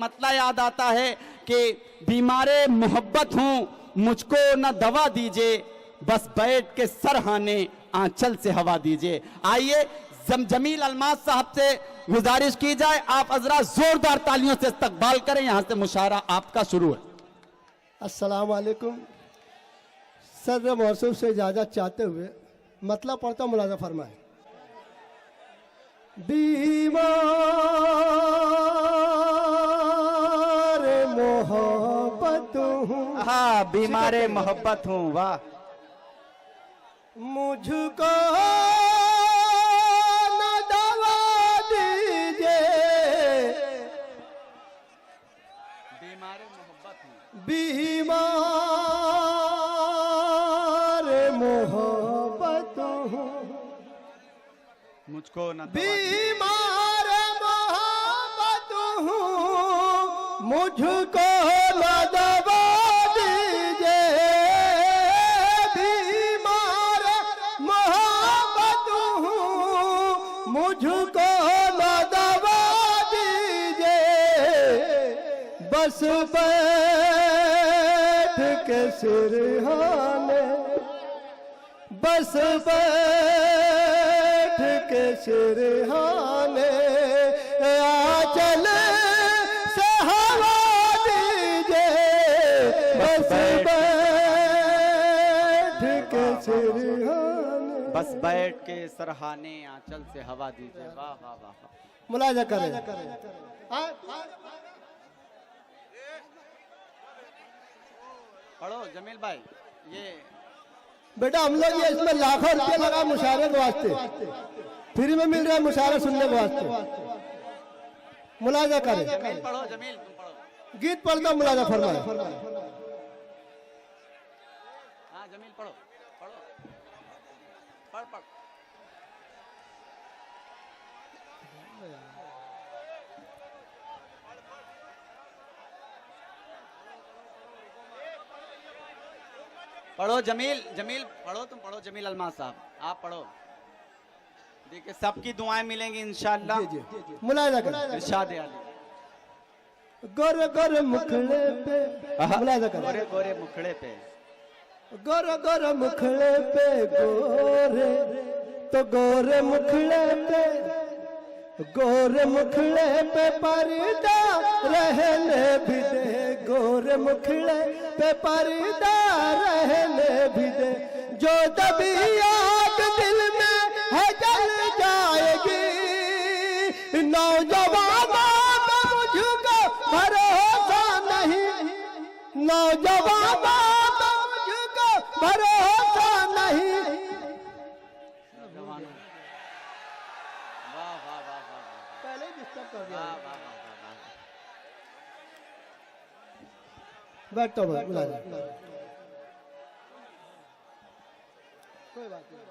मतला याद आता है कि बीमारे मोहब्बत हूँ मुझको न दवा दीजिए, बस बैठ के सरहाने आंचल से हवा दीजिए। आइए जमील अलमास साहब से गुजारिश की जाए, आप अजरा जोरदार तालियों से इस्तकबाल करें। यहां से मुशायरा आपका शुरू है। अस्सलाम वालेकुम। सदर मौसू से इजाज़त चाहते हुए मतलब पढ़ता मुलाजा फरमाए। बीमार मोहब्बत हूँ, हाँ बीमारे मोहब्बत हूँ, वाह। मुझको न दवा दीजिए, बीमारे मोहब्बत हूँ, बीमार मोहब्बत हूँ, मुझको न बीमार मोहब्बत हूँ, मुझको न दवा दीजिए। बीमार मोहब्बत हूँ, मुझको न दवा दीजिए। बस बैठ के सिरहाने, बस बैठ के सिरहाने आंचल से हवा दीजिए। बस बैठ के सिरहाने, बस बैठ के सरहाने आंचल से हवा दीजिए। वाह वाह वाह वाह। मुलाजा करें। पढ़ो जमील भाई। ये बेटा हम लोग ये इसमें लाखों रुपये लगा मुशायरे के वास्ते, फ्री में मिल रहा है मुशायरा सुनने के वास्ते। मुलाजा करें। जमील पढ़ो, जमील तुम पढ़ो। गीत पढ़ता मुलाजा फरमाए। हाँ जमील पढ़ो, पढ़ो, पढ़ पढ़। पढ़ो जमील, जमील पढ़ो, तुम पढ़ो जमील अलमास साहब, आप पढ़ो। देखिए सबकी दुआएं मिलेंगी इंशाअल्लाह। मुलाजा करें। इरशाद आली। गोर गोर मुखड़े पे, मुलाजा करें। गोरे गोरे मुखड़े पे, गोर गोर मुखड़े पे गोरे, तो गोरे मुखड़े पे, गोरे मुखड़े पे पर्दा रहने भी दे। गोरे मुखड़े पे पर्दा रहने भी दे। जो दबी आग दिल में है जल जाएगी। नौजवानों को मुझको भरोसा नहीं, नौजवानों को मुझको भरोसा नहीं। वाह वाह वाह वाह वाह। पहले डिस्टर्ब कर दिया। वाह वाह वाह वाह वाह। बैठो मुलाजा। कोई बात नहीं।